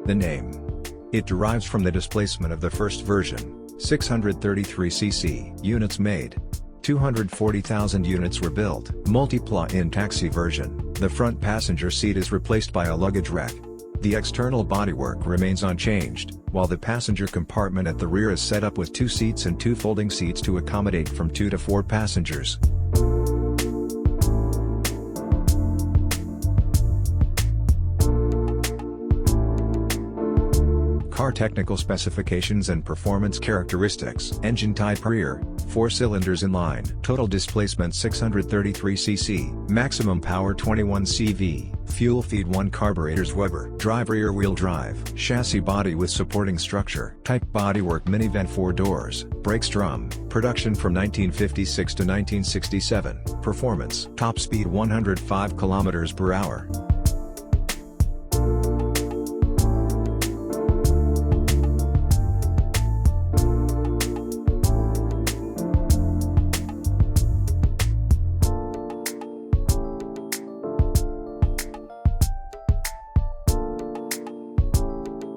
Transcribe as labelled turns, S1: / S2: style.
S1: The name. It derives from the displacement of the first version, 633cc units made. 240,000 units were built. Multipla in taxi version, the front passenger seat is replaced by a luggage rack. The external bodywork remains unchanged, while the passenger compartment at the rear is set up with 2 seats and 2 folding seats to accommodate from 2 to 4 passengers. Car technical specifications and performance characteristics. Engine type rear, 4 cylinders inline. Total displacement 633cc. Maximum power 21 CV. Fuel feed 1 carburetors Weber. Drive rear wheel drive. Chassis body with supporting structure. Type bodywork minivan 4 doors. Brakes drum. Production from 1956 to 1967. Performance. Top speed 105 km/h.